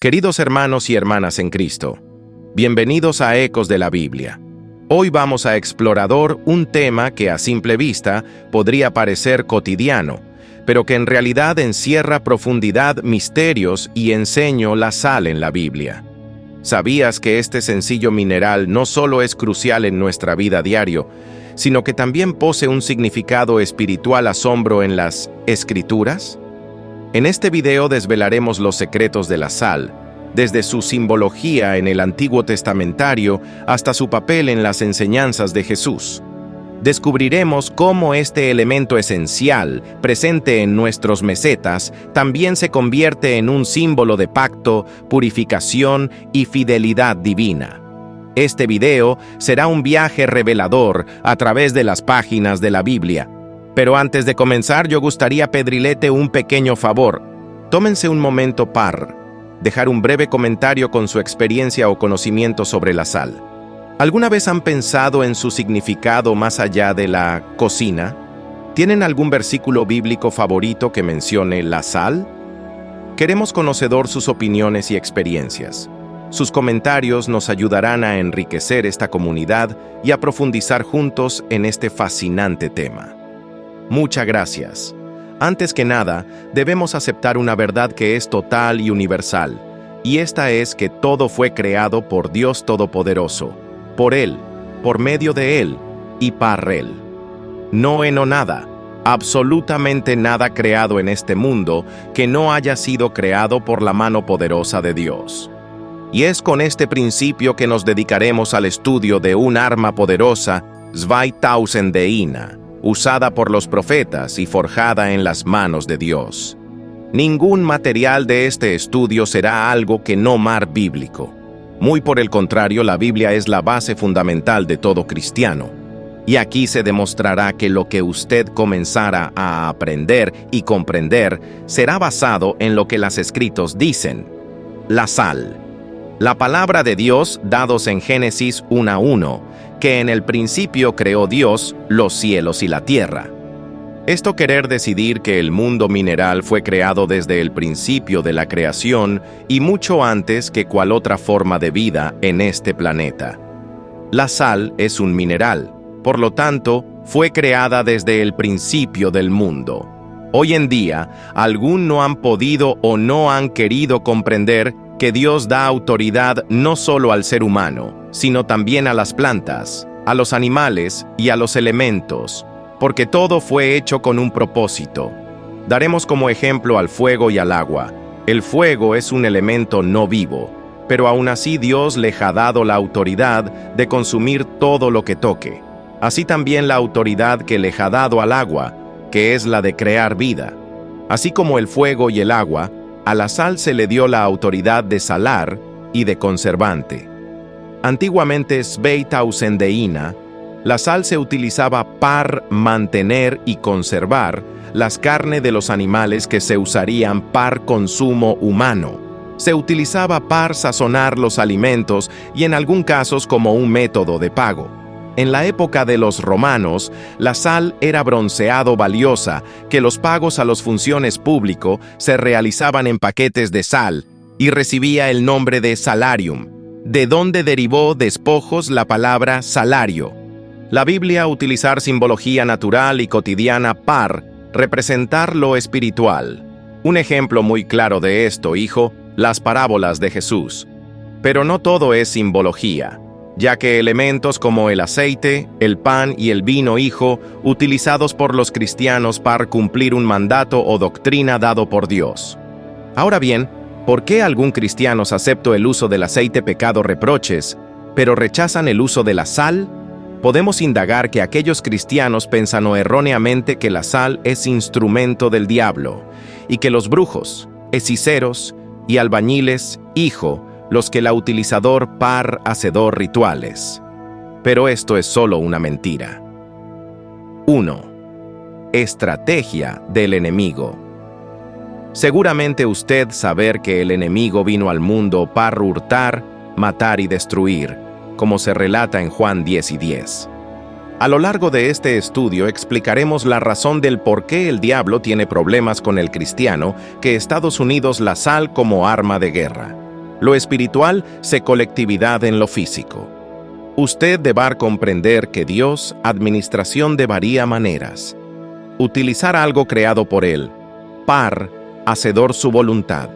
Queridos hermanos y hermanas en Cristo, bienvenidos a Ecos de la Biblia. Hoy vamos a explorar un tema que a simple vista podría parecer cotidiano, pero que en realidad encierra profundidad, misterios y enseño la sal en la Biblia. ¿Sabías que este sencillo mineral no solo es crucial en nuestra vida diaria, sino que también posee un significado espiritual asombro en las Escrituras? En este video desvelaremos los secretos de la sal, desde su simbología en el Antiguo Testamentario hasta su papel en las enseñanzas de Jesús. Descubriremos cómo este elemento esencial, presente en nuestros mesetas, también se convierte en un símbolo de pacto, purificación y fidelidad divina. Este video será un viaje revelador a través de las páginas de la Biblia. Pero antes de comenzar, yo gustaría pedirle un pequeño favor. Tómense un momento para dejar un breve comentario con su experiencia o conocimiento sobre la sal. ¿Alguna vez han pensado en su significado más allá de la cocina? ¿Tienen algún versículo bíblico favorito que mencione la sal? Queremos conocer sus opiniones y experiencias. Sus comentarios nos ayudarán a enriquecer esta comunidad y a profundizar juntos en este fascinante tema. Muchas gracias. Antes que nada, debemos aceptar una verdad que es total y universal, y esta es que todo fue creado por Dios Todopoderoso, por Él, por medio de Él y para Él. No hay nada, absolutamente nada creado en este mundo que no haya sido creado por la mano poderosa de Dios. Y es con este principio que nos dedicaremos al estudio de un arma poderosa, 2000 Deina, usada por los profetas y forjada en las manos de Dios. Ningún material de este estudio será algo que no mar bíblico. Muy por el contrario, la Biblia es la base fundamental de todo cristiano. Y aquí se demostrará que lo que usted comenzará a aprender y comprender será basado en lo que las Escritos dicen. La sal. La palabra de Dios, dados en Génesis 1:1, que en el principio creó Dios los cielos y la tierra. Esto quiere decir que el mundo mineral fue creado desde el principio de la creación y mucho antes que cual otra forma de vida en este planeta. La sal es un mineral, por lo tanto, fue creada desde el principio del mundo. Hoy en día, algunos no han podido o no han querido comprender que Dios da autoridad no solo al ser humano, sino también a las plantas, a los animales y a los elementos, porque todo fue hecho con un propósito. Daremos como ejemplo al fuego y al agua. El fuego es un elemento no vivo, pero aún así Dios le ha dado la autoridad de consumir todo lo que toque. Así también la autoridad que le ha dado al agua, que es la de crear vida. Así como el fuego y el agua, a la sal se le dio la autoridad de salar y de conservante. Antiguamente, 2000 Deina, la sal se utilizaba para mantener y conservar las carnes de los animales que se usarían para consumo humano. Se utilizaba para sazonar los alimentos y en algunos casos como un método de pago. En la época de los romanos, la sal era bronceado valiosa, que los pagos a las funciones públicas se realizaban en paquetes de sal y recibía el nombre de salarium, de donde derivó despojos la palabra salario. La Biblia utilizar simbología natural y cotidiana para representar lo espiritual. Un ejemplo muy claro de esto, hijo, las parábolas de Jesús. Pero no todo es simbología, ya que elementos como el aceite, el pan y el vino, hijo, utilizados por los cristianos para cumplir un mandato o doctrina dado por Dios. Ahora bien, ¿por qué algún cristiano acepta el uso del aceite pecado reproches, pero rechazan el uso de la sal? Podemos indagar que aquellos cristianos pensan erróneamente que la sal es instrumento del diablo, y que los brujos, hechiceros y albañiles, hijo, los que la utilizador par hacedor rituales. Pero esto es solo una mentira. 1. Estrategia del enemigo. Seguramente usted saber que el enemigo vino al mundo para hurtar, matar y destruir, como se relata en Juan 10:10. A lo largo de este estudio explicaremos la razón del por qué el diablo tiene problemas con el cristiano, que Estados Unidos la sal como arma de guerra. Lo espiritual se colectividad en lo físico. Usted deberá comprender que Dios administración de varias maneras. Utilizar algo creado por Él, par, hacedor su voluntad.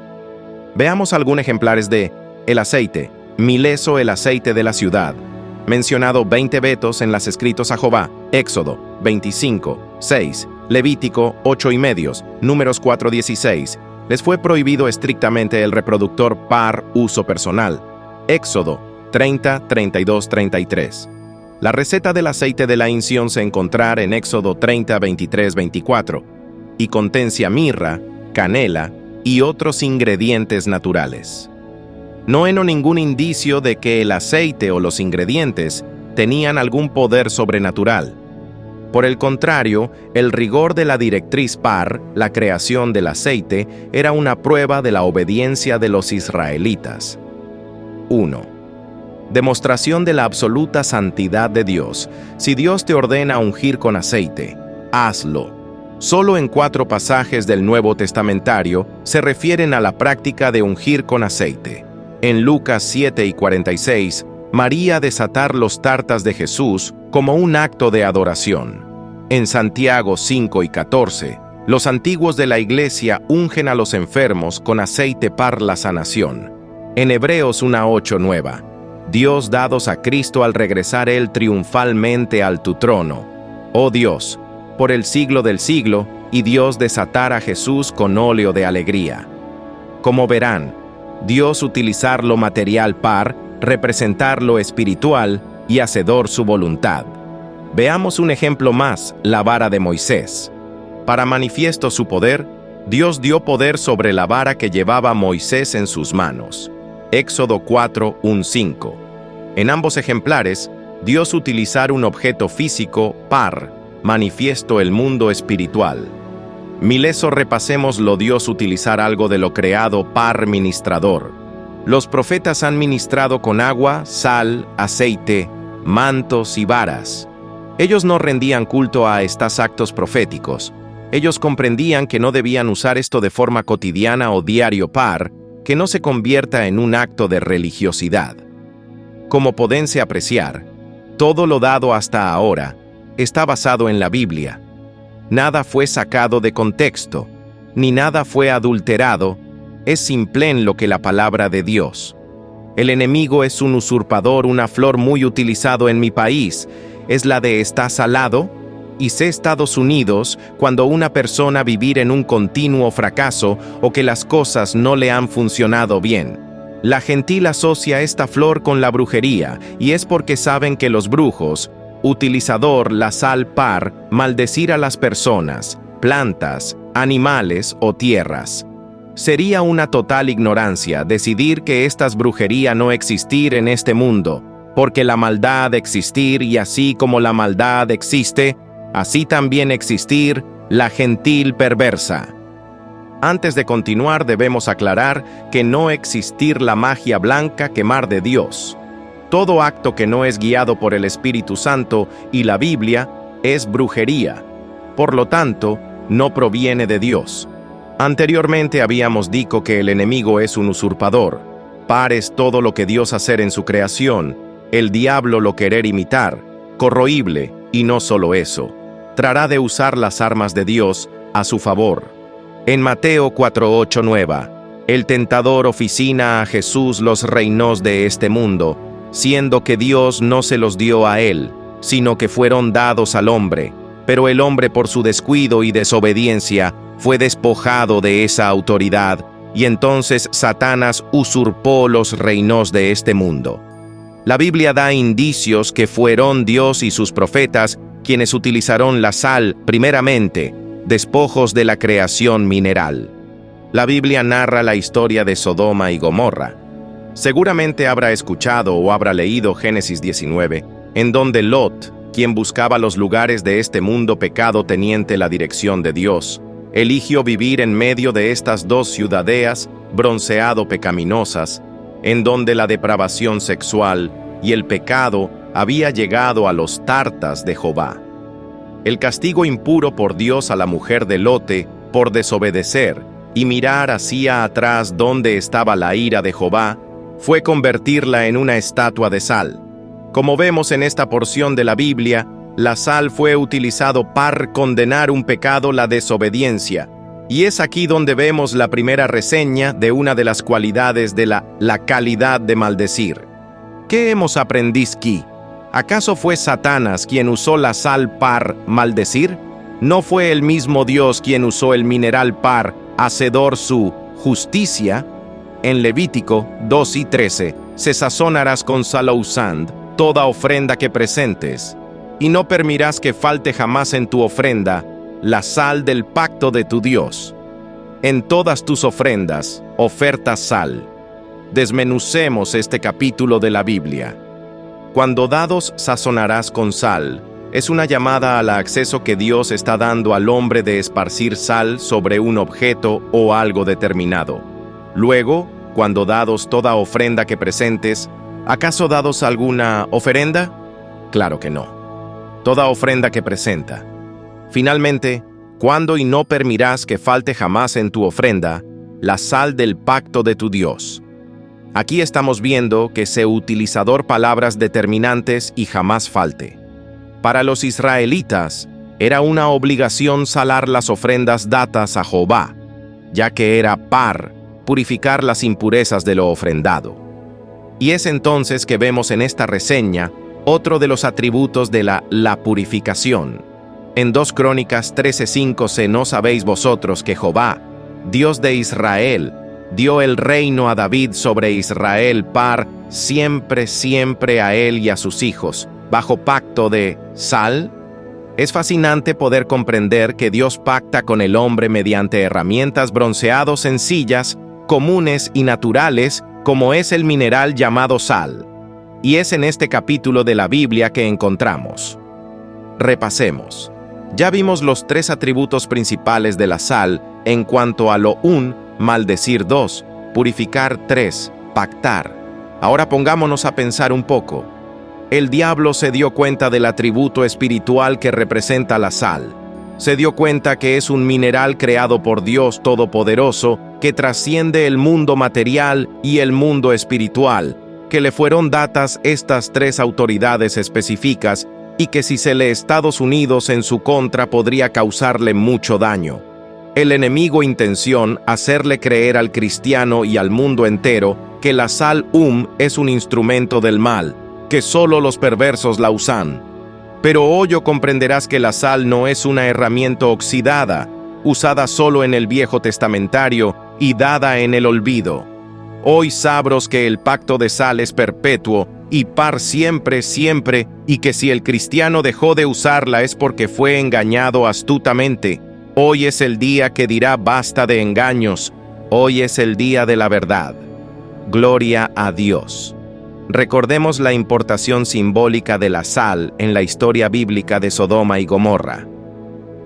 Veamos algunos ejemplares de el aceite, mileso el aceite de la ciudad, mencionado 20 vetos en las escritos a Jehová, Éxodo 25, 6, Levítico 8 y medios, Números 4:16. Les fue prohibido estrictamente el reproductor par uso personal, Éxodo 30, 32, 33. La receta del aceite de la unción se encontrará en Éxodo 30, 23, 24, y contencia mirra, canela y otros ingredientes naturales. No hay ningún indicio de que el aceite o los ingredientes tenían algún poder sobrenatural. Por el contrario, el rigor de la directriz par, la creación del aceite, era una prueba de la obediencia de los israelitas. 1. Demostración de la absoluta santidad de Dios. Si Dios te ordena ungir con aceite, hazlo. Solo en 4 pasajes del Nuevo Testamentario se refieren a la práctica de ungir con aceite. En Lucas 7 y 46, María desatar los tartas de Jesús como un acto de adoración. En Santiago 5 y 14, los antiguos de la iglesia ungen a los enfermos con aceite para la sanación. En Hebreos 1:8 nueva, Dios dados a Cristo al regresar Él triunfalmente al tu trono. Oh Dios, por el siglo del siglo, y Dios desatar a Jesús con óleo de alegría. Como verán, Dios utilizar lo material par, representar lo espiritual y hacedor su voluntad. Veamos un ejemplo más, la vara de Moisés. Para manifiesto su poder, Dios dio poder sobre la vara que llevaba Moisés en sus manos. Éxodo 4, 1-5. En ambos ejemplares, Dios utilizar un objeto físico par, manifiesto el mundo espiritual. Mileso repasemos lo Dios utilizar algo de lo creado par ministrador. Los profetas han ministrado con agua, sal, aceite, mantos y varas. Ellos no rendían culto a estos actos proféticos. Ellos comprendían que no debían usar esto de forma cotidiana o diario par, que no se convierta en un acto de religiosidad. Como podénse apreciar, todo lo dado hasta ahora está basado en la Biblia. Nada fue sacado de contexto, ni nada fue adulterado, es simple en lo que la palabra de Dios. El enemigo es un usurpador, una flor muy utilizado en mi país, es la de está salado, y sé Estados Unidos cuando una persona vivir en un continuo fracaso o que las cosas no le han funcionado bien. La gentil asocia esta flor con la brujería, y es porque saben que los brujos, utilizador la sal par, maldecir a las personas, plantas, animales o tierras. Sería una total ignorancia decidir que estas brujería no existir en este mundo, porque la maldad existir y así como la maldad existe, así también existir la gentil perversa. Antes de continuar debemos aclarar que no existir la magia blanca quemar de Dios. Todo acto que no es guiado por el Espíritu Santo y la Biblia es brujería. Por lo tanto, no proviene de Dios. Anteriormente habíamos dicho que el enemigo es un usurpador. Par es todo lo que Dios hacer en su creación. El diablo lo querer imitar, corroíble, y no solo eso. Tratará de usar las armas de Dios a su favor. En Mateo 4:8 nueva, el tentador oficina a Jesús los reinos de este mundo, siendo que Dios no se los dio a él, sino que fueron dados al hombre, pero el hombre por su descuido y desobediencia fue despojado de esa autoridad, y entonces Satanás usurpó los reinos de este mundo. La Biblia da indicios que fueron Dios y sus profetas quienes utilizaron la sal primeramente, despojos de la creación mineral. La Biblia narra la historia de Sodoma y Gomorra. Seguramente habrá escuchado o habrá leído Génesis 19, en donde Lot, quien buscaba los lugares de este mundo pecado teniente la dirección de Dios, eligió vivir en medio de estas dos ciudadeas bronceado pecaminosas, en donde la depravación sexual y el pecado había llegado a los tartas de Jehová. El castigo impuro por Dios a la mujer de Lote por desobedecer y mirar hacia atrás donde estaba la ira de Jehová, fue convertirla en una estatua de sal. Como vemos en esta porción de la Biblia, la sal fue utilizado para condenar un pecado, la desobediencia. Y es aquí donde vemos la primera reseña de una de las cualidades de la calidad de maldecir. ¿Qué hemos aprendido aquí? ¿Acaso fue Satanás quien usó la sal para maldecir? ¿No fue el mismo Dios quien usó el mineral para hacedor su justicia? En Levítico 2:13, se sazonarás con sal usando toda ofrenda que presentes, y no permitirás que falte jamás en tu ofrenda la sal del pacto de tu Dios. En todas tus ofrendas, oferta sal. Desmenucemos este capítulo de la Biblia. Cuando dados sazonarás con sal, es una llamada al acceso que Dios está dando al hombre de esparcir sal sobre un objeto o algo determinado. Luego, cuando dados toda ofrenda que presentes, ¿acaso dados alguna ofrenda? Claro que no. Toda ofrenda que presenta. Finalmente, cuando y no permitirás que falte jamás en tu ofrenda la sal del pacto de tu Dios. Aquí estamos viendo que se utilizador palabras determinantes y jamás falte. Para los israelitas, era una obligación salar las ofrendas datas a Jehová, ya que era para purificar las impurezas de lo ofrendado. Y es entonces que vemos en esta reseña otro de los atributos de la purificación. En 2 Crónicas 13:5, ¿no sabéis vosotros que Jehová, Dios de Israel, dio el reino a David sobre Israel para siempre, siempre a él y a sus hijos, bajo pacto de sal? Es fascinante poder comprender que Dios pacta con el hombre mediante herramientas bronceados sencillas, comunes y naturales, como es el mineral llamado sal. Y es en este capítulo de la Biblia que encontramos. Repasemos. Ya vimos los 3 atributos principales de la sal en cuanto a lo 1, maldecir 2, purificar 3, pactar. Ahora pongámonos a pensar un poco. El diablo se dio cuenta del atributo espiritual que representa la sal. Se dio cuenta que es un mineral creado por Dios Todopoderoso que trasciende el mundo material y el mundo espiritual, que le fueron dadas estas 3 autoridades específicas y que si se le Estados Unidos en su contra podría causarle mucho daño. El enemigo intención hacerle creer al cristiano y al mundo entero que la sal es un instrumento del mal, que solo los perversos la usan. Pero hoy comprenderás que la sal no es una herramienta oxidada, usada solo en el Viejo Testamentario y dada en el olvido. Hoy sabros que el pacto de sal es perpetuo y par siempre, siempre, y que si el cristiano dejó de usarla es porque fue engañado astutamente. Hoy es el día que dirá basta de engaños. Hoy es el día de la verdad. Gloria a Dios. Recordemos la importación simbólica de la sal en la historia bíblica de Sodoma y Gomorra.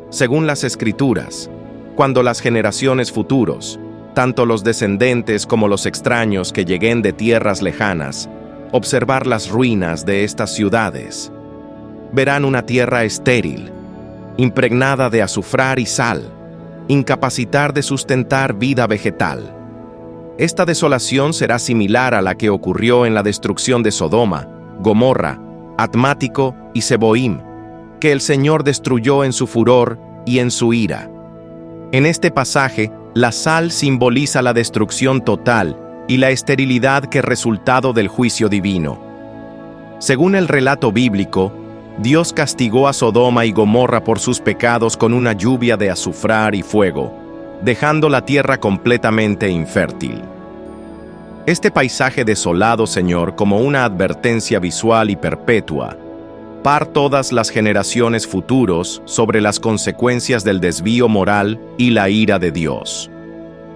Según las Escrituras, cuando las generaciones futuros, tanto los descendentes como los extraños que lleguen de tierras lejanas, observar las ruinas de estas ciudades, verán una tierra estéril, impregnada de azufrar y sal, incapacitar de sustentar vida vegetal. Esta desolación será similar a la que ocurrió en la destrucción de Sodoma, Gomorra, Atmático y Seboim, que el Señor destruyó en su furor y en su ira. En este pasaje, la sal simboliza la destrucción total y la esterilidad que resultado del juicio divino. Según el relato bíblico, Dios castigó a Sodoma y Gomorra por sus pecados con una lluvia de azufrar y fuego, dejando la tierra completamente infértil. Este paisaje desolado, Señor, como una advertencia visual y perpetua, para todas las generaciones futuros sobre las consecuencias del desvío moral y la ira de Dios.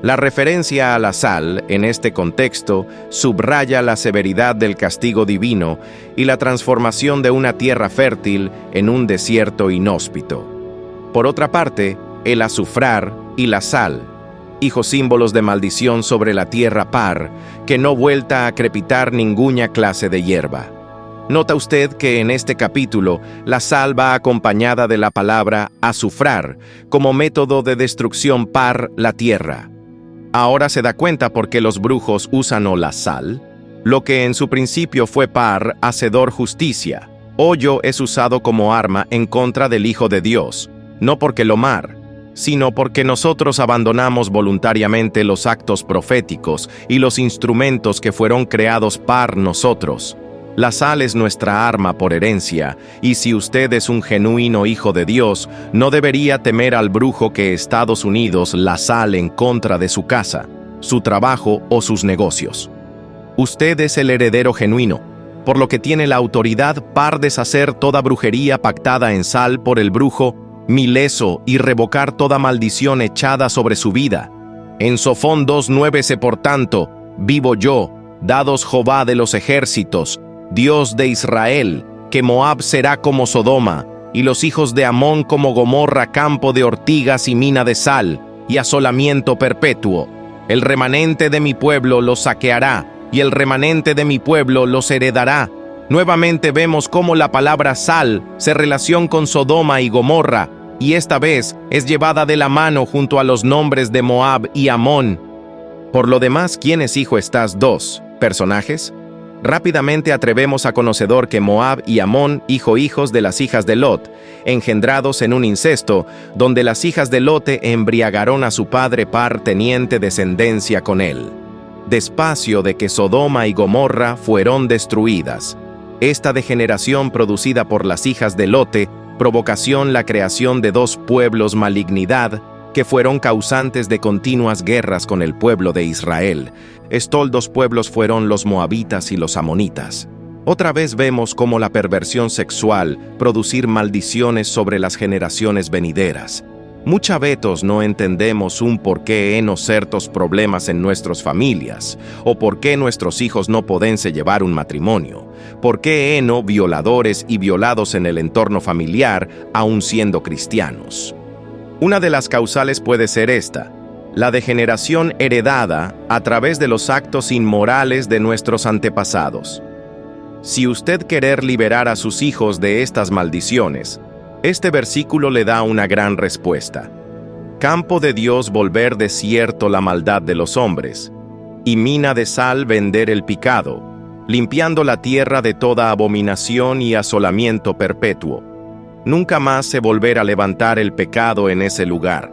La referencia a la sal, en este contexto, subraya la severidad del castigo divino y la transformación de una tierra fértil en un desierto inhóspito. Por otra parte, el azufrar y la sal, hijos símbolos de maldición sobre la tierra que no vuelta a crepitar ninguna clase de hierba. Nota usted que en este capítulo la sal va acompañada de la palabra azufrar como método de destrucción la tierra. Ahora se da cuenta por qué los brujos usan la sal. Lo que en su principio fue par, hacedor justicia, hoyo es usado como arma en contra del Hijo de Dios, no porque lo mar, sino porque nosotros abandonamos voluntariamente los actos proféticos y los instrumentos que fueron creados par nosotros. La sal es nuestra arma por herencia, y si usted es un genuino hijo de Dios, no debería temer al brujo que Estados Unidos la sal en contra de su casa, su trabajo o sus negocios. Usted es el heredero genuino, por lo que tiene la autoridad para deshacer toda brujería pactada en sal por el brujo mileso y revocar toda maldición echada sobre su vida. En Sofón 2:9 por tanto, vivo yo, dados Jehová de los ejércitos, Dios de Israel, que Moab será como Sodoma, y los hijos de Amón como Gomorra, campo de ortigas y mina de sal, y asolamiento perpetuo. El remanente de mi pueblo los saqueará, y el remanente de mi pueblo los heredará. Nuevamente vemos cómo la palabra sal se relaciona con Sodoma y Gomorra, y esta vez es llevada de la mano junto a los nombres de Moab y Amón. Por lo demás, ¿quién es hijo estas dos personajes? Rápidamente atrevemos a conocedor que Moab y Amón, hijos de las hijas de Lot, engendrados en un incesto, donde las hijas de Lot embriagaron a su padre par teniente descendencia con él. Despacio de que Sodoma y Gomorra fueron destruidas. Esta degeneración producida por las hijas de Lot, provocación la creación de dos pueblos malignidad, que fueron causantes de continuas guerras con el pueblo de Israel. Estos dos pueblos fueron los moabitas y los amonitas. Otra vez vemos cómo la perversión sexual producir maldiciones sobre las generaciones venideras. Muchas veces no entendemos por qué hemos ciertos problemas en nuestras familias, o por qué nuestros hijos no pueden llevar un matrimonio, por qué hemos violadores y violados en el entorno familiar, aun siendo cristianos. Una de las causales puede ser esta, la degeneración heredada a través de los actos inmorales de nuestros antepasados. Si usted quiere liberar a sus hijos de estas maldiciones, este versículo le da una gran respuesta. Campo de Dios volver desierto la maldad de los hombres, y mina de sal vender el pecado, limpiando la tierra de toda abominación y asolamiento perpetuo. Nunca más se volverá a levantar el pecado en ese lugar.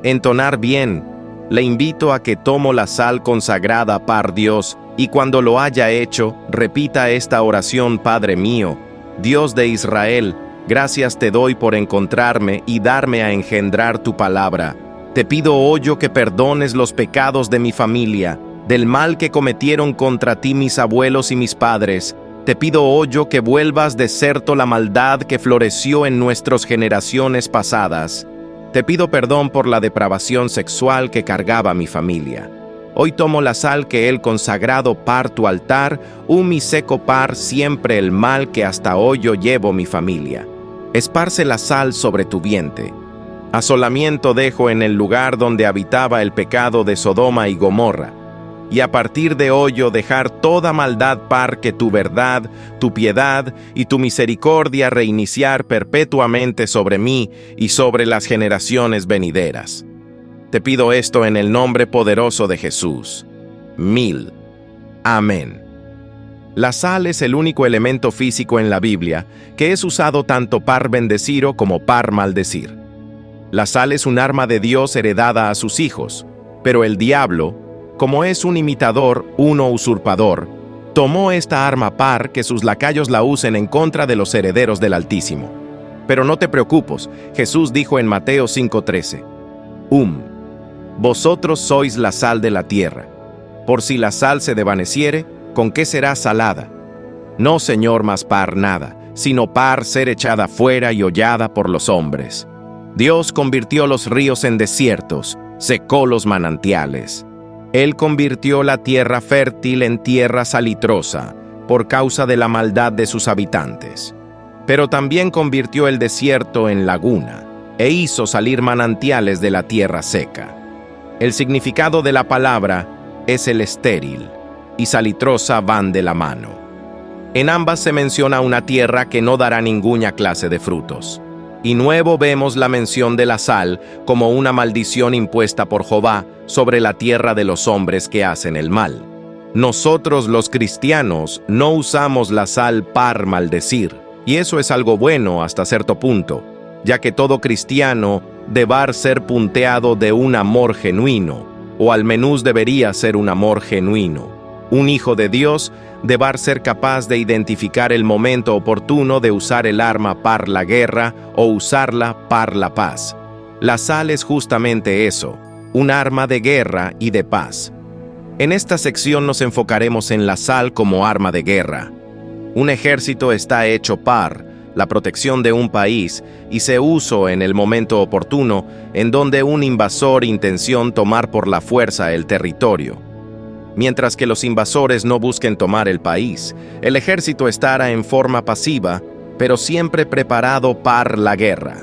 Entonar bien, le invito a que tomo la sal consagrada par Dios, y cuando lo haya hecho, repita esta oración: Padre mío, Dios de Israel, gracias te doy por encontrarme y darme a engendrar tu palabra. Te pido hoy que perdones los pecados de mi familia, del mal que cometieron contra ti mis abuelos y mis padres. Te pido hoy que vuelvas de cierto la maldad que floreció en nuestras generaciones pasadas. Te pido perdón por la depravación sexual que cargaba mi familia. Hoy tomo la sal que Él consagrado par tu altar, mi seco par siempre el mal que hasta hoy yo llevo mi familia. Esparce la sal sobre tu vientre. Asolamiento dejo en el lugar donde habitaba el pecado de Sodoma y Gomorra. Y a partir de hoy yo dejar toda maldad par que tu verdad, tu piedad y tu misericordia reiniciar perpetuamente sobre mí y sobre las generaciones venideras. Te pido esto en el nombre poderoso de Jesús. Amén. La sal es el único elemento físico en la Biblia que es usado tanto par bendecir como par maldecir. La sal es un arma de Dios heredada a sus hijos, pero el diablo, como es un imitador, uno usurpador, tomó esta arma par que sus lacayos la usen en contra de los herederos del Altísimo. Pero no te preocupes, Jesús dijo en Mateo 5:13, vosotros sois la sal de la tierra. Por si la sal se desvaneciere, ¿con qué será salada? No, Señor, más par nada, sino par ser echada fuera y hollada por los hombres. Dios convirtió los ríos en desiertos, secó los manantiales. Él convirtió la tierra fértil en tierra salitrosa, por causa de la maldad de sus habitantes. Pero también convirtió el desierto en laguna, e hizo salir manantiales de la tierra seca. El significado de la palabra es el estéril, y salitrosa van de la mano. En ambas se menciona una tierra que no dará ninguna clase de frutos. Y nuevo vemos la mención de la sal como una maldición impuesta por Jehová sobre la tierra de los hombres que hacen el mal. Nosotros los cristianos no usamos la sal par maldecir, y eso es algo bueno hasta cierto punto, ya que todo cristiano debe ser punteado de un amor genuino, o al menos debería ser un amor genuino. Un hijo de Dios debe ser capaz de identificar el momento oportuno de usar el arma par la guerra o usarla par la paz. La sal es justamente eso, un arma de guerra y de paz. En esta sección nos enfocaremos en la sal como arma de guerra. Un ejército está hecho par la protección de un país y se usa en el momento oportuno en donde un invasor intención tomar por la fuerza el territorio. Mientras que los invasores no busquen tomar el país, el ejército estará en forma pasiva, pero siempre preparado para la guerra.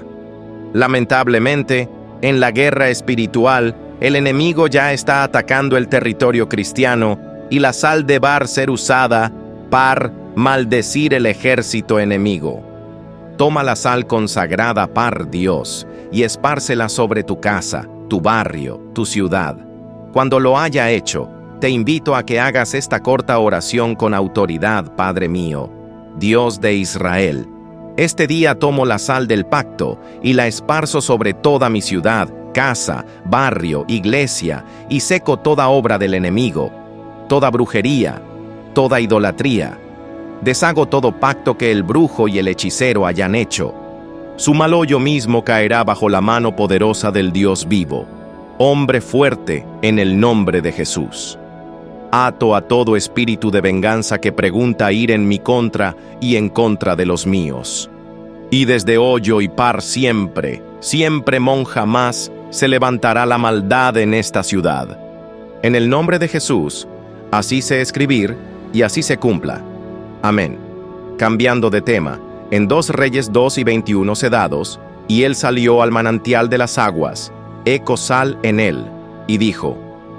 Lamentablemente, en la guerra espiritual, el enemigo ya está atacando el territorio cristiano y la sal debe ser usada para maldecir el ejército enemigo. Toma la sal consagrada par Dios y espárcela sobre tu casa, tu barrio, tu ciudad. Cuando lo haya hecho, te invito a que hagas esta corta oración con autoridad, Padre mío, Dios de Israel. Este día tomo la sal del pacto y la esparzo sobre toda mi ciudad, casa, barrio, iglesia, y seco toda obra del enemigo, toda brujería, toda idolatría. Deshago todo pacto que el brujo y el hechicero hayan hecho. Su mal hoyo mismo caerá bajo la mano poderosa del Dios vivo, hombre fuerte en el nombre de Jesús. Ato a todo espíritu de venganza que pregunta ir en mi contra y en contra de los míos. Y desde hoyo y par siempre, siempre jamás se levantará la maldad en esta ciudad. En el nombre de Jesús, así se escribir y así se cumpla. Amén. Cambiando de tema, en 2 Reyes 2:21 sedados, y él salió al manantial de las aguas, eco sal en él, y dijo,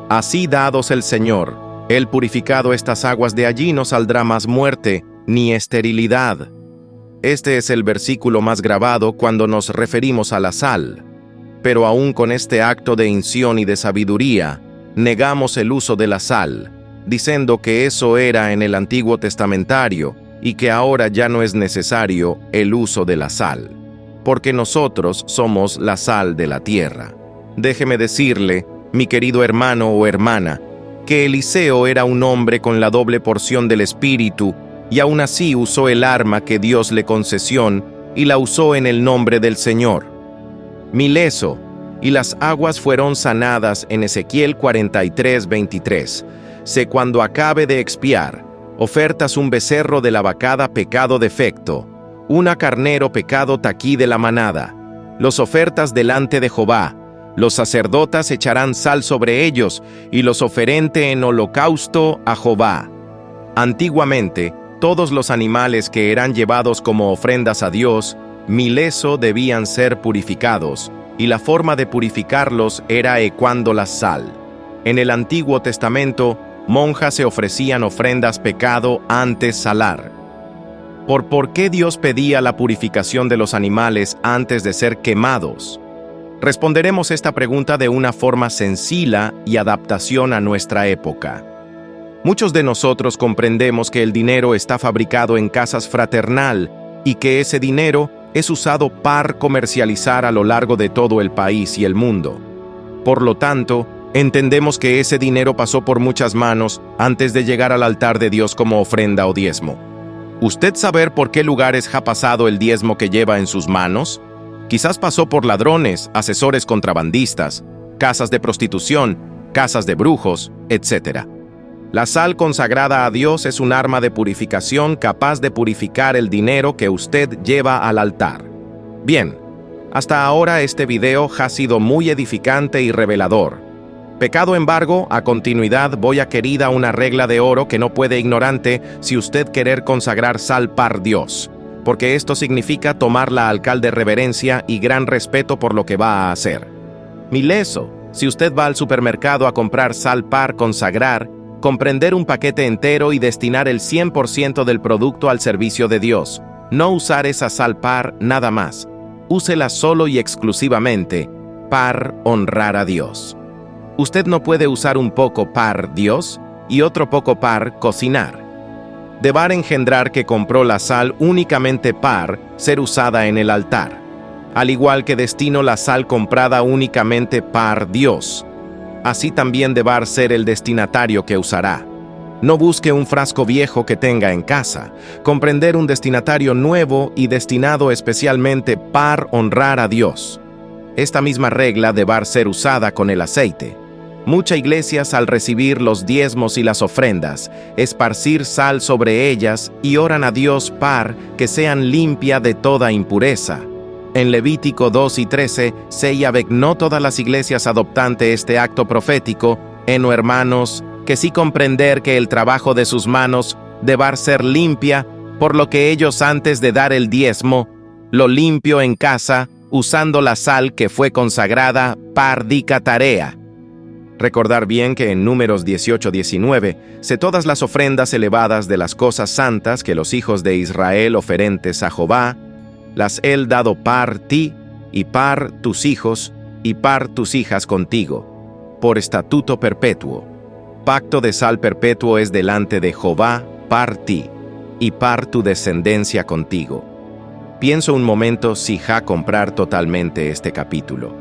así dados el Señor, él purificado estas aguas de allí no saldrá más muerte ni esterilidad. Este es el versículo más grabado cuando nos referimos a la sal. Pero aún con este acto de inción y de sabiduría, negamos el uso de la sal, diciendo que eso era en el Antiguo Testamentario y que ahora ya no es necesario el uso de la sal, porque nosotros somos la sal de la tierra. Déjeme decirle, mi querido hermano o hermana, que Eliseo era un hombre con la doble porción del Espíritu y aún así usó el arma que Dios le concesión y la usó en el nombre del Señor. Mileso, y las aguas fueron sanadas en Ezequiel 43:23. Sé cuando acabe de expiar, ofertas un becerro de la vacada pecado defecto, una carnero pecado taquí de la manada, los ofertas delante de Jehová, los sacerdotas echarán sal sobre ellos, y los oferente en holocausto a Jehová. Antiguamente, todos los animales que eran llevados como ofrendas a Dios, mileso debían ser purificados, y la forma de purificarlos era ecuando la sal. En el Antiguo Testamento, monjas se ofrecían ofrendas pecado antes salar. ¿Por qué Dios pedía la purificación de los animales antes de ser quemados? Responderemos esta pregunta de una forma sencilla y adaptación a nuestra época. Muchos de nosotros comprendemos que el dinero está fabricado en casas fraternal y que ese dinero es usado para comercializar a lo largo de todo el país y el mundo. Por lo tanto, entendemos que ese dinero pasó por muchas manos antes de llegar al altar de Dios como ofrenda o diezmo. ¿Usted sabe por qué lugares ha pasado el diezmo que lleva en sus manos? Quizás pasó por ladrones, asesores contrabandistas, casas de prostitución, casas de brujos, etc. La sal consagrada a Dios es un arma de purificación capaz de purificar el dinero que usted lleva al altar. Bien, hasta ahora este video ha sido muy edificante y revelador. Pecado embargo, a continuidad voy a querida una regla de oro que no puede ignorante si usted querer consagrar sal par Dios, porque esto significa tomar la alcalde reverencia y gran respeto por lo que va a hacer. Mileso, si usted va al supermercado a comprar sal par consagrar, comprender un paquete entero y destinar el 100% del producto al servicio de Dios. No usar esa sal par nada más. Úsela solo y exclusivamente par honrar a Dios. Usted no puede usar un poco par Dios. y otro poco par, cocinar. De bar engendrar que compró la sal únicamente par, ser usada en el altar. Al igual que destino la sal comprada únicamente par Dios. Así también debar ser el destinatario que usará. No busque un frasco viejo que tenga en casa, comprender un destinatario nuevo y destinado especialmente par honrar a Dios. Esta misma regla debar ser usada con el aceite. Muchas iglesias al recibir los diezmos y las ofrendas, esparcir sal sobre ellas y oran a Dios par que sean limpia de toda impureza. En Levítico 2 y 13, no todas las iglesias adoptante este acto profético, hermanos, que sí comprender que el trabajo de sus manos debar ser limpia, por lo que ellos antes de dar el diezmo, lo limpio en casa, usando la sal que fue consagrada par dica tarea. Recordar bien que en Números 18-19, todas las ofrendas elevadas de las cosas santas que los hijos de Israel oferentes a Jehová, las él dado par ti, y par tus hijos, y par tus hijas contigo, por estatuto perpetuo. Pacto de sal perpetuo es delante de Jehová, par ti, y par tu descendencia contigo. Pienso un momento si comprar totalmente este capítulo.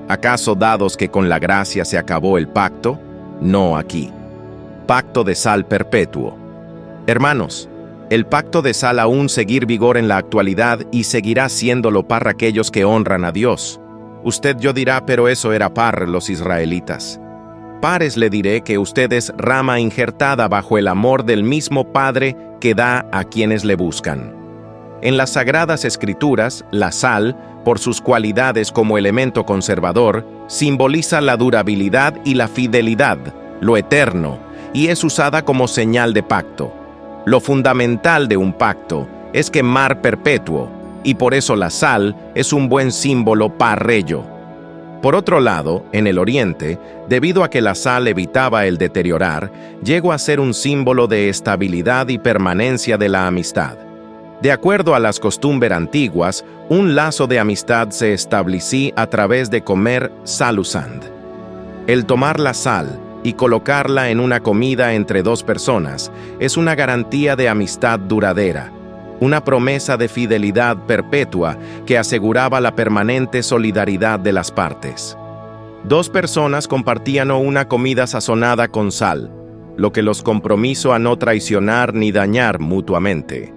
¿Acaso dados que con la gracia se acabó el pacto? No aquí. Pacto de sal perpetuo. Hermanos, el pacto de sal aún seguir vigor en la actualidad y seguirá siéndolo para aquellos que honran a Dios. Usted yo dirá, pero eso era par los israelitas. Pares le diré que usted es rama injertada bajo el amor del mismo Padre que da a quienes le buscan. En las Sagradas Escrituras, la sal, por sus cualidades como elemento conservador, simboliza la durabilidad y la fidelidad, lo eterno, y es usada como señal de pacto. Lo fundamental de un pacto es quemar perpetuo, y por eso la sal es un buen símbolo par ello. Por otro lado, en el Oriente, debido a que la sal evitaba el deteriorar, llegó a ser un símbolo de estabilidad y permanencia de la amistad. De acuerdo a las costumbres antiguas, un lazo de amistad se estableció a través de comer sal usand. El tomar la sal y colocarla en una comida entre dos personas es una garantía de amistad duradera, una promesa de fidelidad perpetua que aseguraba la permanente solidaridad de las partes. Dos personas compartían una comida sazonada con sal, lo que los compromiso a no traicionar ni dañar mutuamente.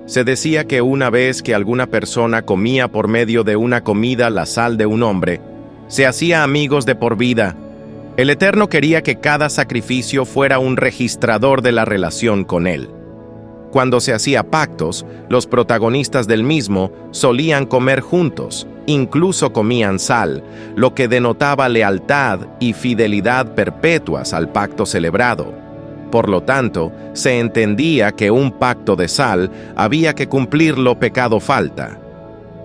Se decía que una vez que alguna persona comía por medio de una comida la sal de un hombre, se hacía amigos de por vida. El Eterno quería que cada sacrificio fuera un registrador de la relación con él. Cuando se hacía pactos, los protagonistas del mismo solían comer juntos, incluso comían sal, lo que denotaba lealtad y fidelidad perpetuas al pacto celebrado. Por lo tanto, se entendía que un pacto de sal había que cumplirlo pecado falta.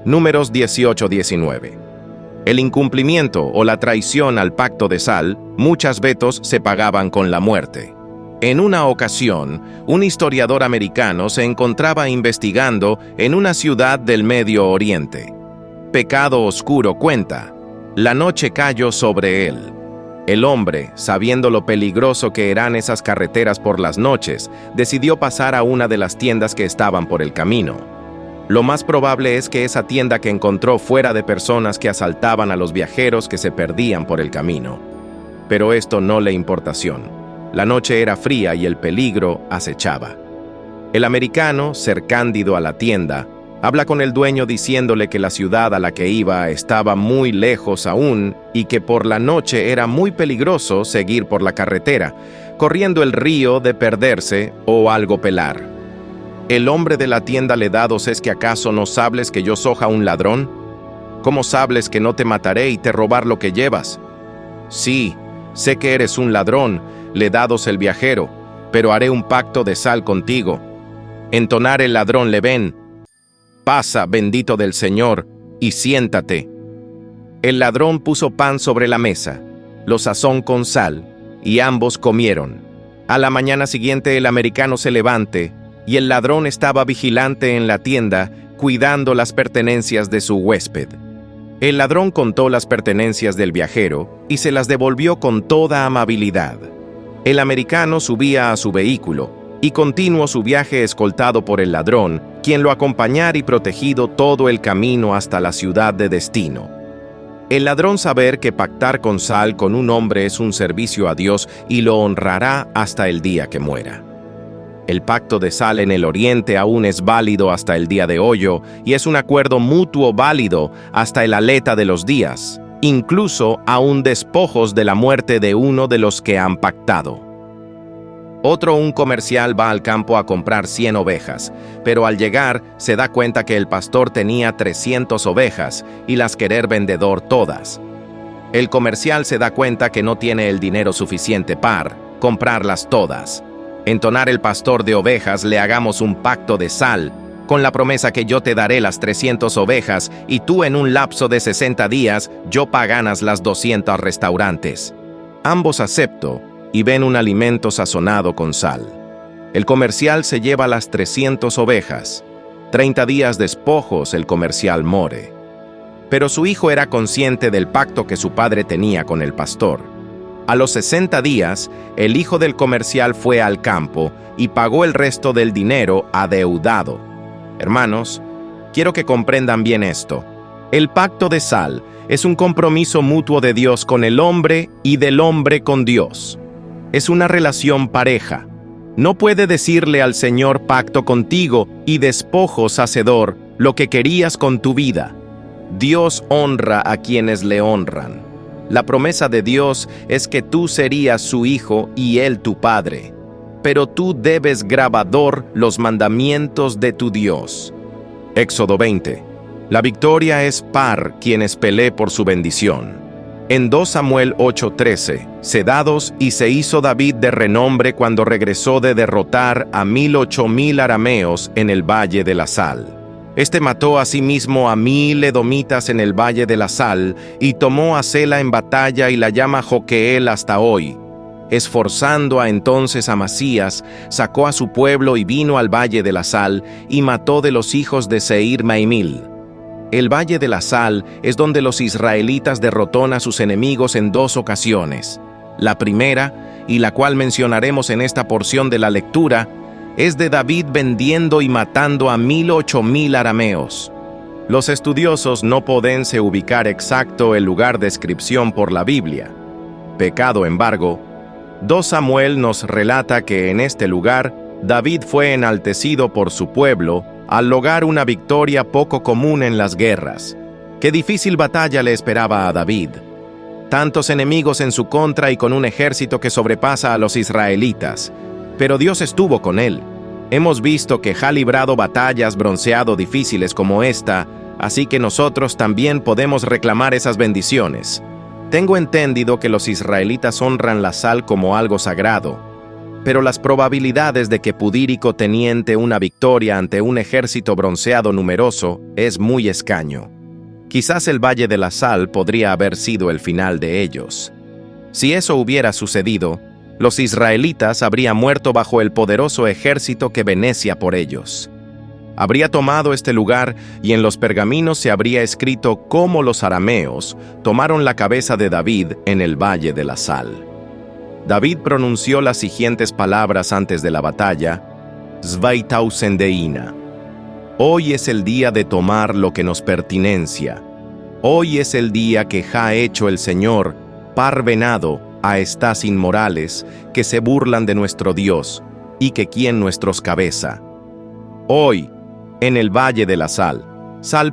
Números 18-19. El incumplimiento o la traición al pacto de sal, muchas veces se pagaban con la muerte. En una ocasión, un historiador americano se encontraba investigando en una ciudad del Medio Oriente. Pecado oscuro cuenta, la noche cayó sobre él. El hombre, sabiendo lo peligroso que eran esas carreteras por las noches, decidió pasar a una de las tiendas que estaban por el camino. Lo más probable es que esa tienda que encontró fuera de personas que asaltaban a los viajeros que se perdían por el camino. Pero esto no le importación. La noche era fría y el peligro acechaba. El americano, cercándido a la tienda, habla con el dueño diciéndole que la ciudad a la que iba estaba muy lejos aún y que por la noche era muy peligroso seguir por la carretera, corriendo el río de perderse o algo pelar. El hombre de la tienda le dados es que acaso no sables que yo soja un ladrón? ¿Cómo sables que no te mataré y te robar lo que llevas? Sí, sé que eres un ladrón, le dados el viajero, pero haré un pacto de sal contigo. Entonar el ladrón le ven. Pasa, bendito del Señor, y siéntate. El ladrón puso pan sobre la mesa, lo sazón con sal, y ambos comieron. A la mañana siguiente el americano se levante, y el ladrón estaba vigilante en la tienda, cuidando las pertenencias de su huésped. El ladrón contó las pertenencias del viajero, y se las devolvió con toda amabilidad. El americano subía a su vehículo y continuó su viaje escoltado por el ladrón, quien lo acompañara y protegido todo el camino hasta la ciudad de destino. El ladrón saber que pactar con Sal con un hombre es un servicio a Dios y lo honrará hasta el día que muera. El pacto de Sal en el oriente aún es válido hasta el día de hoy y es un acuerdo mutuo válido hasta el aleta de los días, incluso aún despojos de la muerte de uno de los que han pactado. Un comercial va al campo a comprar 100 ovejas, pero al llegar se da cuenta que el pastor tenía 300 ovejas y las querer vendedor todas. El comercial se da cuenta que no tiene el dinero suficiente para comprarlas todas. Entonar el pastor de ovejas le hagamos un pacto de Sal, con la promesa que yo te daré las 300 ovejas y tú en un lapso de 60 días yo paganas las 200 restaurantes. Ambos acepto y ven un alimento sazonado con sal. El comercial se lleva las 300 ovejas. 30 días despojos el comercial more. Pero su hijo era consciente del pacto que su padre tenía con el pastor. A los 60 días, el hijo del comercial fue al campo y pagó el resto del dinero adeudado. Hermanos, quiero que comprendan bien esto. El pacto de Sal es un compromiso mutuo de Dios con el hombre y del hombre con Dios. Es una relación pareja. No puede decirle al Señor pacto contigo y despojos hacedor lo que querías con tu vida. Dios honra a quienes le honran. La promesa de Dios es que tú serías su hijo y él tu padre. Pero tú debes grabador los mandamientos de tu Dios. Éxodo 20. La victoria es par quienes pelee por su bendición. En 2 Samuel 8:13, sedados y se hizo David de renombre cuando regresó de derrotar a 8,000 arameos en el Valle de la Sal. Este mató asimismo a 1,000 edomitas en el Valle de la Sal y tomó a Sela en batalla y la llama Joqueel hasta hoy. Esforzando a entonces Amasías, sacó a su pueblo y vino al Valle de la Sal y mató de los hijos de Seir Maimil. El Valle de la Sal es donde los israelitas derrotaron a sus enemigos en 2 ocasiones. La primera, y la cual mencionaremos en esta porción de la lectura, es de David vendiendo y matando a 8,000 arameos. Los estudiosos no pueden ubicar exacto el lugar de descripción por la Biblia. Pecado, embargo, 2 Samuel nos relata que en este lugar David fue enaltecido por su pueblo al lograr una victoria poco común en las guerras. Qué difícil batalla le esperaba a David. Tantos enemigos en su contra y con un ejército que sobrepasa a los israelitas. Pero Dios estuvo con él. Hemos visto que ha librado batallas bronceado difíciles como esta, así que nosotros también podemos reclamar esas bendiciones. Tengo entendido que los israelitas honran la sal como algo sagrado, pero las probabilidades de que Pudírico teniente una victoria ante un ejército bronceado numeroso es muy escaño. Quizás el Valle de la Sal podría haber sido el final de ellos. Si eso hubiera sucedido, los israelitas habrían muerto bajo el poderoso ejército que venecia por ellos. Habría tomado este lugar y en los pergaminos se habría escrito cómo los arameos tomaron la cabeza de David en el Valle de la Sal. David pronunció las siguientes palabras antes de la batalla: Svaitausendeina. Hoy es el día de tomar lo que nos pertinencia. Hoy es el día que ha hecho el Señor, parvenado a estas inmorales que se burlan de nuestro Dios y que quien nuestros cabeza. Hoy, en el Valle de la Sal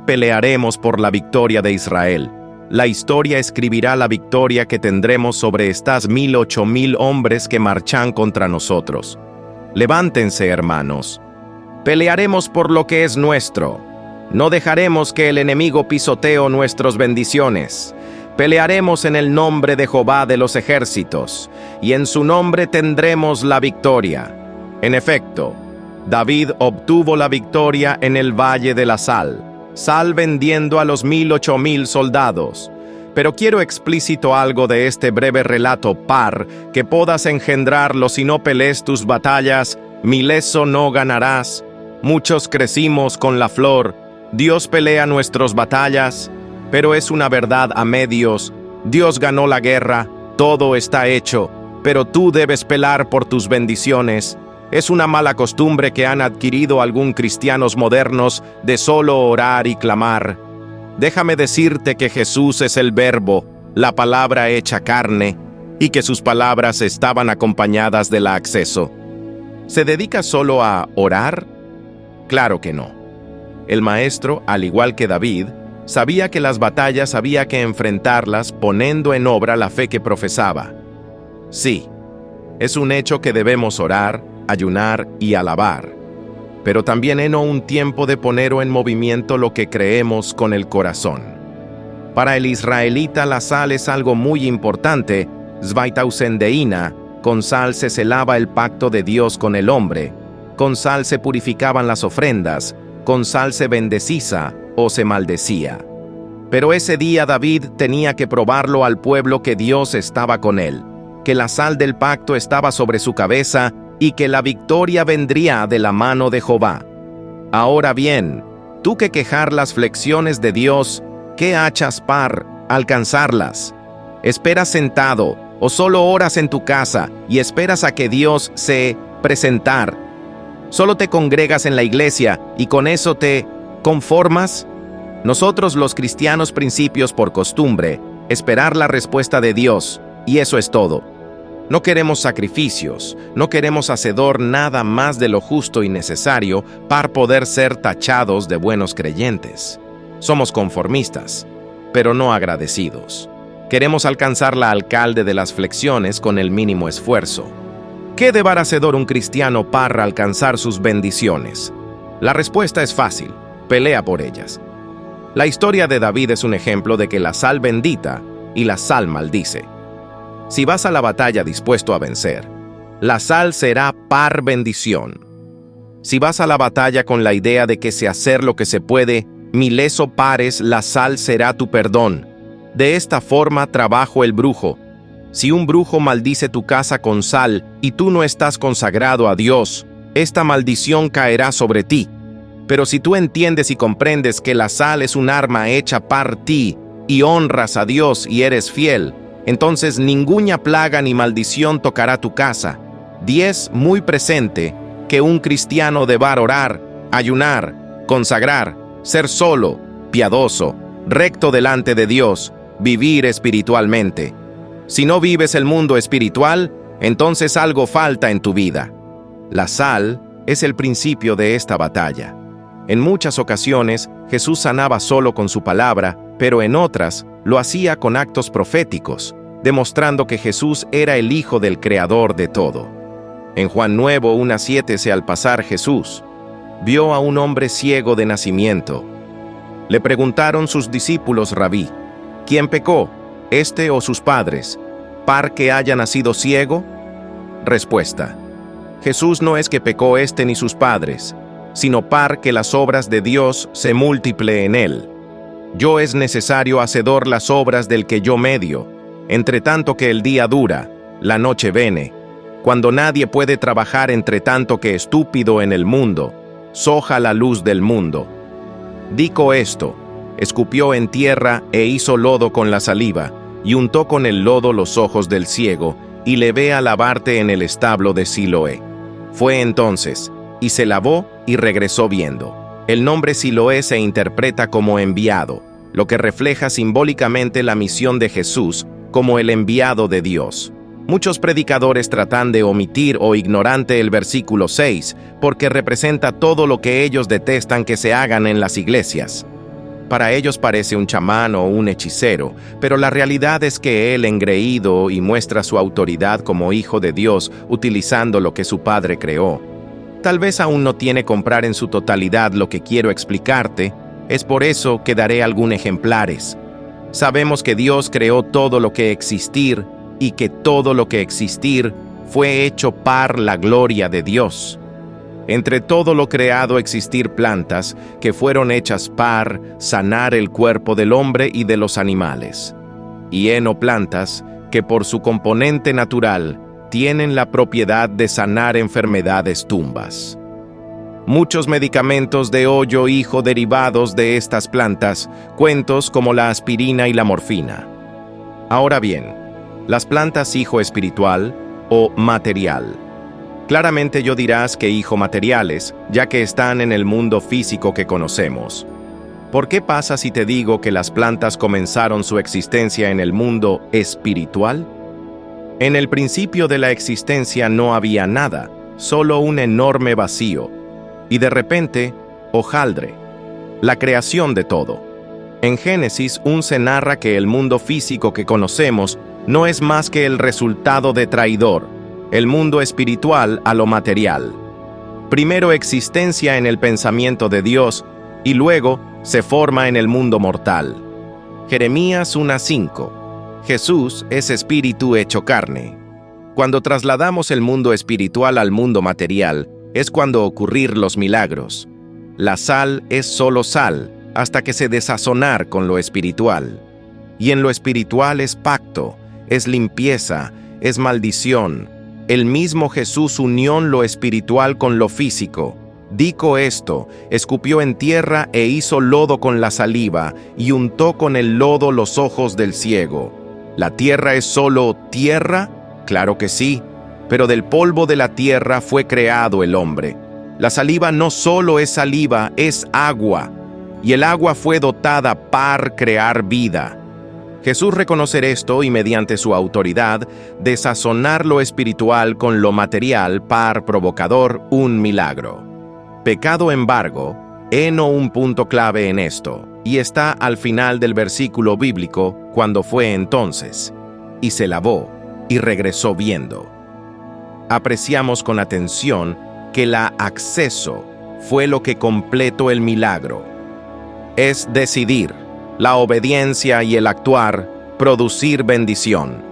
pelearemos por la victoria de Israel. La historia escribirá la victoria que tendremos sobre estas 8,000 hombres que marchan contra nosotros. Levántense, hermanos. Pelearemos por lo que es nuestro. No dejaremos que el enemigo pisotee nuestras bendiciones. Pelearemos en el nombre de Jehová de los ejércitos, y en su nombre tendremos la victoria. En efecto, David obtuvo la victoria en el Valle de la Sal vendiendo a los 8,000 soldados. Pero quiero explícito algo de este breve relato par que podas engendrarlo si no pelees tus batallas, mileso no ganarás. Muchos crecimos con la flor, Dios pelea nuestras batallas, pero es una verdad a medios. Dios ganó la guerra, todo está hecho. pero tú debes pelar por tus bendiciones. Es una mala costumbre que han adquirido algunos cristianos modernos de solo orar y clamar. Déjame decirte que Jesús es el Verbo, la palabra hecha carne, y que sus palabras estaban acompañadas del acceso. ¿Se dedica solo a orar? Claro que no. El maestro, al igual que David, sabía que las batallas había que enfrentarlas poniendo en obra la fe que profesaba. Sí, es un hecho que debemos orar, ayunar y alabar, pero también es un tiempo de poner en movimiento lo que creemos con el corazón. Para el israelita la sal es algo muy importante, Zvaitausendeina, con sal se celaba el pacto de Dios con el hombre, con sal se purificaban las ofrendas, con sal se bendecía o se maldecía. Pero ese día David tenía que probarlo al pueblo que Dios estaba con él, que la sal del pacto estaba sobre su cabeza y que la victoria vendría de la mano de Jehová. Ahora bien, tú que quejar las flexiones de Dios, ¿qué hachas para alcanzarlas? ¿Esperas sentado o solo oras en tu casa y esperas a que Dios se presentar? ¿Solo te congregas en la iglesia y con eso te conformas? Nosotros los cristianos principios por costumbre, esperar la respuesta de Dios, y eso es todo. No queremos sacrificios, no queremos hacedor nada más de lo justo y necesario para poder ser tachados de buenos creyentes. Somos conformistas, pero no agradecidos. Queremos alcanzar la alcalde de las flexiones con el mínimo esfuerzo. ¿Qué deberá hacer un cristiano para alcanzar sus bendiciones? La respuesta es fácil, pelea por ellas. La historia de David es un ejemplo de que la sal bendita y la sal maldice. Si vas a la batalla dispuesto a vencer, la sal será par bendición. Si vas a la batalla con la idea de que se hacer lo que se puede, mileso pares, la sal será tu perdón. De esta forma trabajo el brujo. Si un brujo maldice tu casa con sal y tú no estás consagrado a Dios, esta maldición caerá sobre ti. Pero si tú entiendes y comprendes que la sal es un arma hecha para ti y honras a Dios y eres fiel, entonces ninguna plaga ni maldición tocará tu casa. 10 muy presente que un cristiano deba orar, ayunar, consagrar, ser solo, piadoso, recto delante de Dios, vivir espiritualmente. Si no vives el mundo espiritual, entonces algo falta en tu vida. La sal es el principio de esta batalla. En muchas ocasiones, Jesús sanaba solo con su palabra, pero en otras, lo hacía con actos proféticos, demostrando que Jesús era el Hijo del Creador de todo. En Juan 9, 1-7, al pasar Jesús, vio a un hombre ciego de nacimiento. Le preguntaron sus discípulos, Rabí, ¿quién pecó, este o sus padres, para que haya nacido ciego? Respuesta: Jesús no es que pecó este ni sus padres, sino para que las obras de Dios se multipleen en él. Yo es necesario hacedor las obras del que yo medio, entre tanto que el día dura, la noche viene, cuando nadie puede trabajar entre tanto que estúpido en el mundo, soja la luz del mundo. Dijo esto, escupió en tierra e hizo lodo con la saliva, y untó con el lodo los ojos del ciego, y le ve a lavarte en el establo de Siloé. Fue entonces, y se lavó y regresó viendo. El nombre Siloé se interpreta como enviado, lo que refleja simbólicamente la misión de Jesús como el enviado de Dios. Muchos predicadores tratan de omitir o ignorante el versículo 6 porque representa todo lo que ellos detestan que se hagan en las iglesias. Para ellos parece un chamán o un hechicero, pero la realidad es que él engreído y muestra su autoridad como hijo de Dios utilizando lo que su padre creó. Tal vez aún no tiene comprar en su totalidad lo que quiero explicarte, es por eso que daré algunos ejemplares. Sabemos que Dios creó todo lo que existir y que todo lo que existir fue hecho para la gloria de Dios. Entre todo lo creado existir plantas que fueron hechas para sanar el cuerpo del hombre y de los animales, y heno plantas que por su componente natural tienen la propiedad de sanar enfermedades tumbas. Muchos medicamentos de hoyo hijo derivados de estas plantas, cuentos como la aspirina y la morfina. Ahora bien, las plantas hijo espiritual, o material. Claramente yo dirás que hijo materiales, ya que están en el mundo físico que conocemos. ¿Por qué pasa si te digo que las plantas comenzaron su existencia en el mundo espiritual? En el principio de la existencia no había nada, solo un enorme vacío, y de repente, hojaldre, la creación de todo. En Génesis 1 se narra que el mundo físico que conocemos no es más que el resultado de traidor, el mundo espiritual a lo material. Primero existencia en el pensamiento de Dios y luego se forma en el mundo mortal. Jeremías 1:5. Jesús es espíritu hecho carne. Cuando trasladamos el mundo espiritual al mundo material, es cuando ocurrir los milagros. La sal es solo sal, hasta que se desazonar con lo espiritual. Y en lo espiritual es pacto, es limpieza, es maldición. El mismo Jesús unió lo espiritual con lo físico. Dijo esto, escupió en tierra e hizo lodo con la saliva, y untó con el lodo los ojos del ciego. ¿La tierra es solo tierra? Claro que sí, pero del polvo de la tierra fue creado el hombre. La saliva no solo es saliva, es agua, y el agua fue dotada para crear vida. Jesús reconocer esto y mediante su autoridad, desazonar lo espiritual con lo material para provocador un milagro. Pecado, embargo, heno un punto clave en esto, y está al final del versículo bíblico, cuando fue entonces, y se lavó, y regresó viendo. Apreciamos con atención que la acceso fue lo que completó el milagro. Es decidir, la obediencia y el actuar, producir bendición.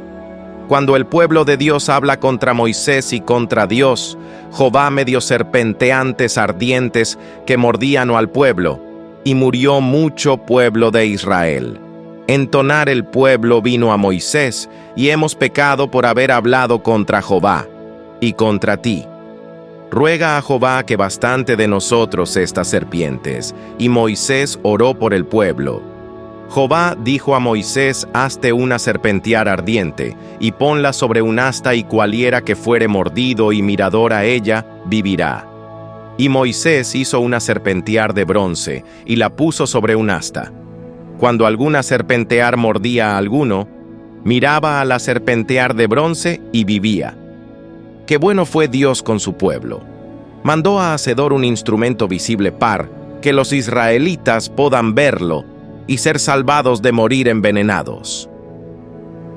Cuando el pueblo de Dios habla contra Moisés y contra Dios, Jehová medio serpenteantes ardientes que mordían al pueblo, y murió mucho pueblo de Israel. Entonar el pueblo vino a Moisés, y hemos pecado por haber hablado contra Jehová, y contra ti. Ruega a Jehová que bastante de nosotros estas serpientes. Y Moisés oró por el pueblo. Jehová dijo a Moisés: hazte una serpentear ardiente, y ponla sobre un asta, y cualiera que fuere mordido y mirador a ella, vivirá. Y Moisés hizo una serpentear de bronce, y la puso sobre un asta. Cuando alguna serpentear mordía a alguno, miraba a la serpentear de bronce y vivía. Qué bueno fue Dios con su pueblo. Mandó a hacedor un instrumento visible par, que los israelitas puedan verlo y ser salvados de morir envenenados.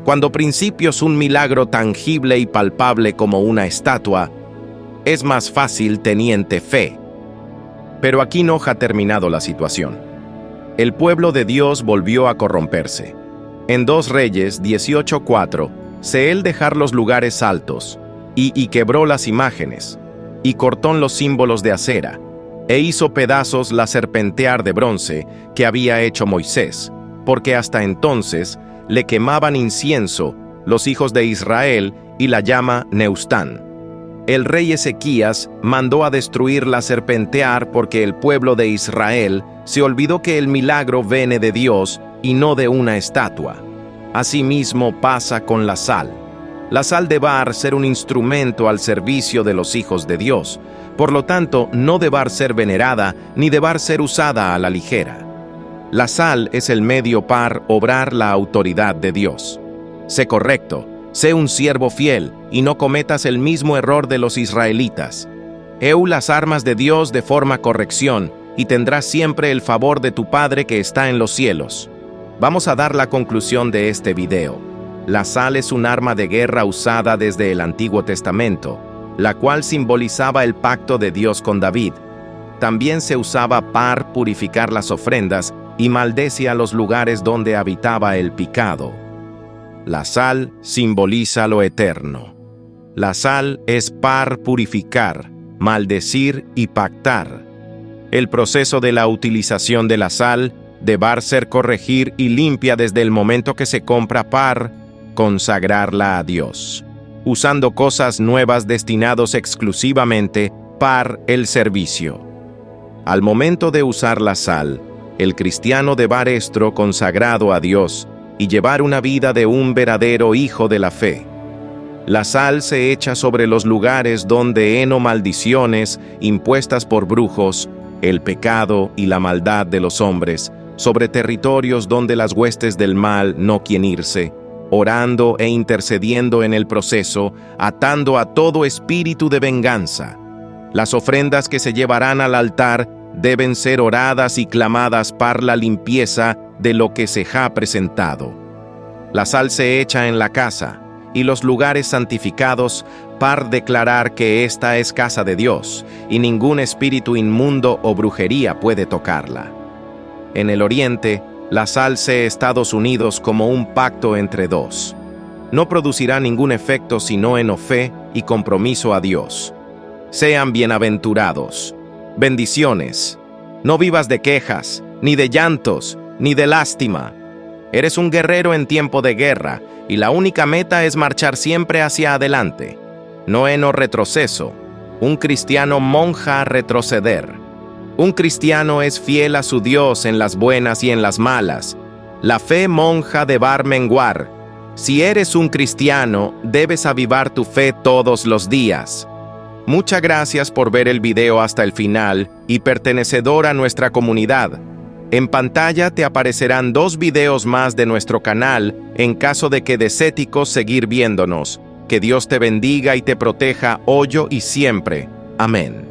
Cuando principios un milagro tangible y palpable como una estatua, es más fácil teniente fe. Pero aquí no ha terminado la situación. El pueblo de Dios volvió a corromperse. En 2 Reyes 18:4, se él dejar los lugares altos, y quebró las imágenes, y cortó los símbolos de acera, e hizo pedazos la serpentear de bronce que había hecho Moisés, porque hasta entonces le quemaban incienso los hijos de Israel y la llama Neustán. El rey Ezequías mandó a destruir la serpentear porque el pueblo de Israel se olvidó que el milagro viene de Dios y no de una estatua. Asimismo pasa con la sal. La sal debe ser un instrumento al servicio de los hijos de Dios, por lo tanto no debe ser venerada ni debe ser usada a la ligera. La sal es el medio para obrar la autoridad de Dios. Sé correcto, sé un siervo fiel, y no cometas el mismo error de los israelitas. Eu las armas de Dios de forma corrección, y tendrás siempre el favor de tu Padre que está en los cielos. Vamos a dar la conclusión de este video. La sal es un arma de guerra usada desde el Antiguo Testamento, la cual simbolizaba el pacto de Dios con David. También se usaba para purificar las ofrendas y maldecía los lugares donde habitaba el pecado. La sal simboliza lo eterno. La sal es para purificar, maldecir y pactar. El proceso de la utilización de la sal debe ser corregir y limpia desde el momento que se compra para consagrarla a Dios, usando cosas nuevas destinados exclusivamente para el servicio. Al momento de usar la sal, el cristiano debe estar consagrado a Dios y llevar una vida de un verdadero hijo de la fe. La sal se echa sobre los lugares donde heno maldiciones impuestas por brujos, el pecado y la maldad de los hombres, sobre territorios donde las huestes del mal no quieren irse, orando e intercediendo en el proceso, atando a todo espíritu de venganza. Las ofrendas que se llevarán al altar deben ser oradas y clamadas para la limpieza de lo que se ha presentado. La sal se echa en la casa y los lugares santificados para declarar que esta es casa de Dios, y ningún espíritu inmundo o brujería puede tocarla. En el Oriente, la sal se Estados Unidos como un pacto entre dos. No producirá ningún efecto sino en fe y compromiso a Dios. Sean bienaventurados. Bendiciones. No vivas de quejas, ni de llantos, ni de lástima. Eres un guerrero en tiempo de guerra, y la única meta es marchar siempre hacia adelante. No en retroceso. Un cristiano monja retroceder. Un cristiano es fiel a su Dios en las buenas y en las malas. La fe monja de bar menguar. Si eres un cristiano, debes avivar tu fe todos los días. Muchas gracias por ver el video hasta el final y pertenecedor a nuestra comunidad. En pantalla te aparecerán 2 videos más de nuestro canal en caso de que desees seguir viéndonos. Que Dios te bendiga y te proteja hoy y siempre. Amén.